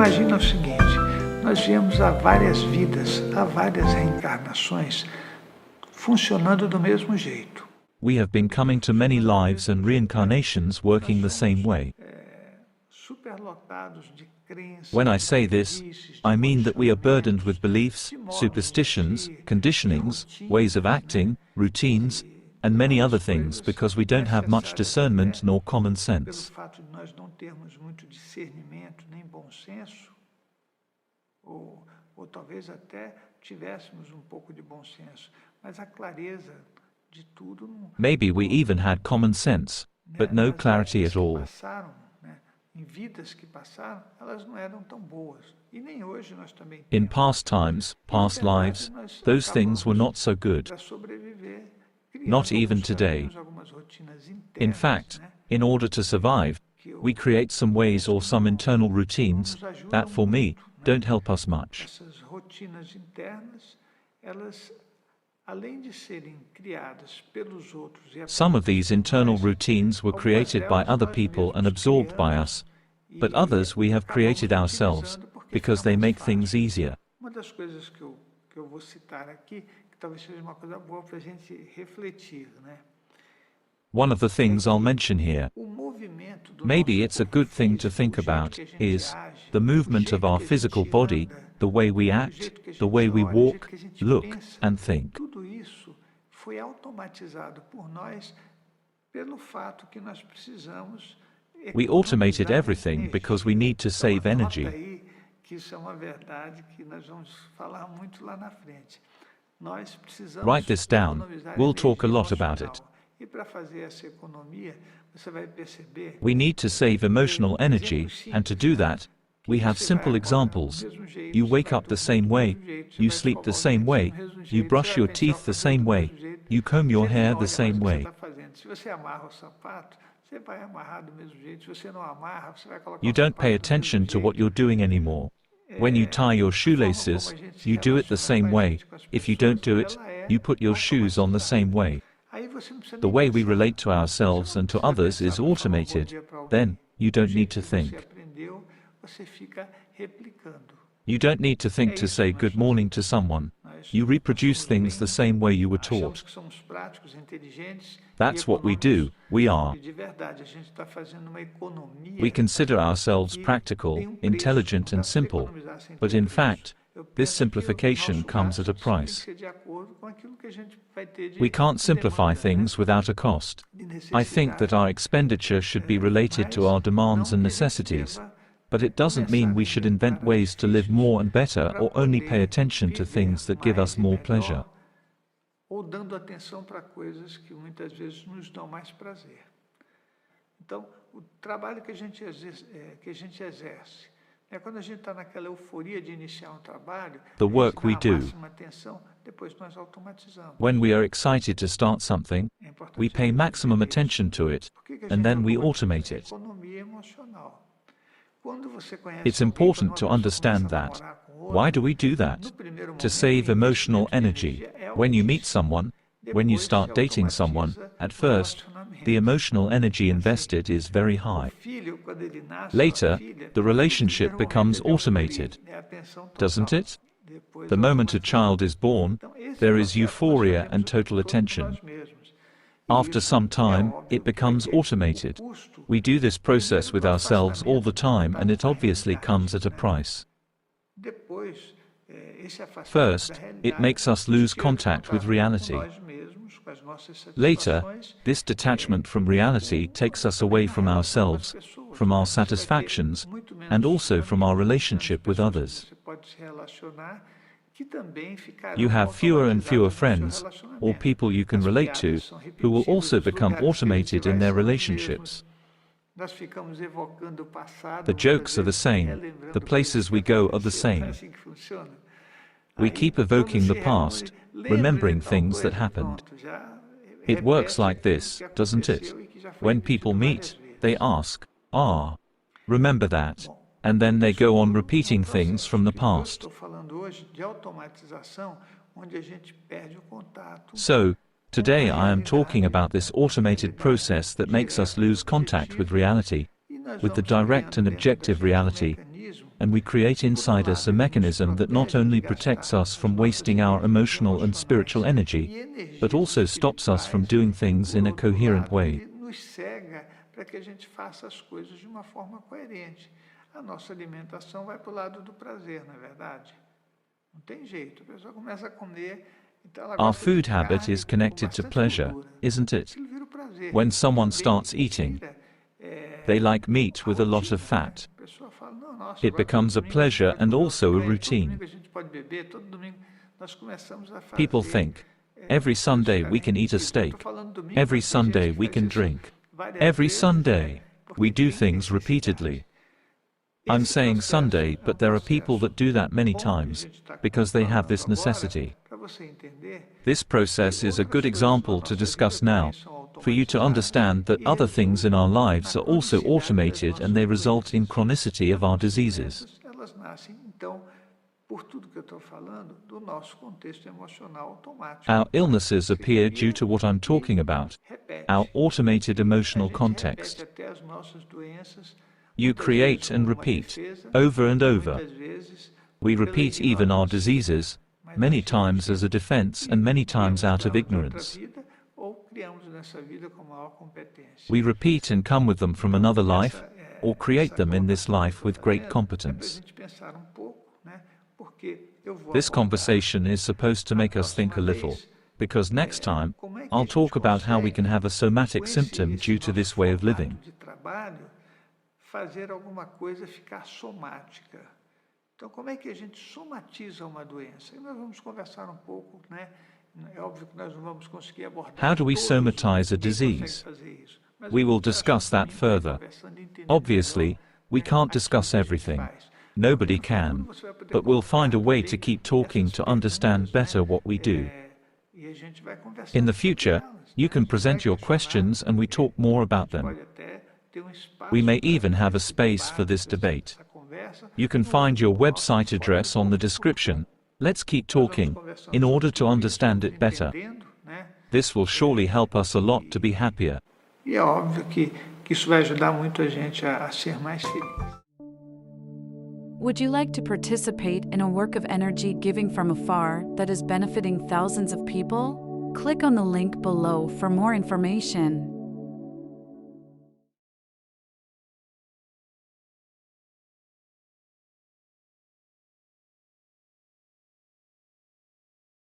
Imagina o seguinte, nós viemos há várias vidas, há várias reencarnações, funcionando do mesmo jeito. We have been coming to many lives and reincarnations working the same way. Superlotados de crenças, When I say this, I mean that we are burdened with beliefs, superstitions, conditionings, ways of acting, routines, and many other things because we don't have much discernment nor common sense. Pelo fato de nós não termos muito discernimento nem bom senso, ou talvez até tivéssemos pouco de bom senso, mas a clareza de tudo não. Maybe we even had common sense, but no clarity at all. Em vidas que passaram, elas não eram tão boas. E nem hoje nós também In past times, past lives, those things were not so good. Para sobreviver, Not even today. In fact, in order to survive, we create some ways or some internal routines that, for me, don't help us much. Essas rotinas internas, elas, além de serem criadas pelos outros e Some of these internal routines were created by other people and absorbed by us, but others we have created ourselves, because they make things easier. Uma das coisas que eu vou citar aqui, que talvez seja uma coisa boa para a gente refletir, né? One of the things I'll mention here, O movimento do maybe nosso it's a good thing to think about, is the movement of our physical body, the way we act, the way we walk, look, and think. Tudo isso foi automatizado por nós pelo fato que nós precisamos. We automated everything because we need to save energy. Nota aí que isso é uma verdade que nós vamos falar muito lá na frente. Nós precisamos Write this down. economizar We'll talk a energia lot about it. emocional. E para fazer essa economia, você vai perceber. We need to save emotional energy, and to do that, we have simple examples. You wake up the same way, you sleep the same way, you brush your teeth the same way, you comb your hair the same way. Se você amarra o sapato, você vai amarrar do mesmo jeito. Se você não amarra, você vai colocar You don't pay attention to what you're doing anymore. When you tie your shoelaces, you do it the same way. If you don't do it, you put your shoes on the same way. The way we relate to ourselves and to others is automated. Then, you don't need to think. You don't need to think to say good morning to someone. You reproduce things the same way you were taught. That's what we do, we are. We consider ourselves practical, intelligent and simple, but in fact, this simplification comes at a price. We can't simplify things without a cost. I think that our expenditure should be related to our demands and necessities, but it doesn't mean we should invent ways to live more and better or only pay attention to things that give us more pleasure. Ou dando atenção para coisas que muitas vezes nos dão mais prazer. Então, o trabalho que a gente exerce, quando a gente está naquela euforia de iniciar trabalho, the work we do, máxima atenção, depois nós automatizamos. When we are excited to start something, we pay maximum attention to it, and then we automate it. Economia emocional. It's important to understand that. Why do we do that? To save emotional energy. When you meet someone, when you start dating someone, at first, the emotional energy invested is very high. Later, the relationship becomes automated, doesn't it? The moment a child is born, there is euphoria and total attention. After some time, it becomes automated. We do this process with ourselves all the time and it obviously comes at a price. First, it makes us lose contact with reality. Later, this detachment from reality takes us away from ourselves, from our satisfactions, and also from our relationship with others. You have fewer and fewer friends, or people you can relate to, who will also become automated in their relationships. The jokes are the same, the places we go are the same. We keep evoking the past, remembering things that happened. It works like this, doesn't it? When people meet, they ask, remember that? And then they go on repeating things from the past. So, today I am talking about this automated process that makes us lose contact with reality, with the direct and objective reality, and we create inside us a mechanism that not only protects us from wasting our emotional and spiritual energy, but also stops us from doing things in a coherent way. Nos cega para que a gente faça as coisas de uma forma coerente. A nossa alimentação vai para o lado do prazer, não é verdade? Não tem jeito, a pessoa começa a comer. Our food habit is connected to pleasure, isn't it? When someone starts eating, they like meat with a lot of fat. It becomes a pleasure and also a routine. People think, every Sunday we can eat a steak. Every Sunday we can drink. Every Sunday we do things repeatedly. I'm saying Sunday, but there are people that do that many times, because they have this necessity. This process is a good example to discuss now, for you to understand that other things in our lives are also automated and they result in chronicity of our diseases. Our illnesses appear due to what I'm talking about, our automated emotional context. You create and repeat, over and over. We repeat even our diseases, many times as a defense and many times out of ignorance. We repeat and come with them from another life, or create them in this life with great competence. This conversation is supposed to make us think a little, because next time, I'll talk about how we can have a somatic symptom due to this way of living. Fazer alguma coisa ficar somática. Então, como é que a gente somatiza uma doença? E nós vamos conversar um pouco, né? É óbvio que nós não vamos conseguir abordar. How do we somatize a disease? We will discuss that further. Obviously, we can't discuss everything. Nobody can. But we'll find a way to keep talking to understand better what we do. In the future, you can present your questions and we talk more about them. We may even have a space for this debate. You can find your website address on the description. Let's keep talking, in order to understand it better. This will surely help us a lot to be happier. E é óbvio que isso vai ajudar muito a gente a ser mais feliz. Would you like to participate in a work of energy giving from afar that is benefiting thousands of people? Click on the link below for more information.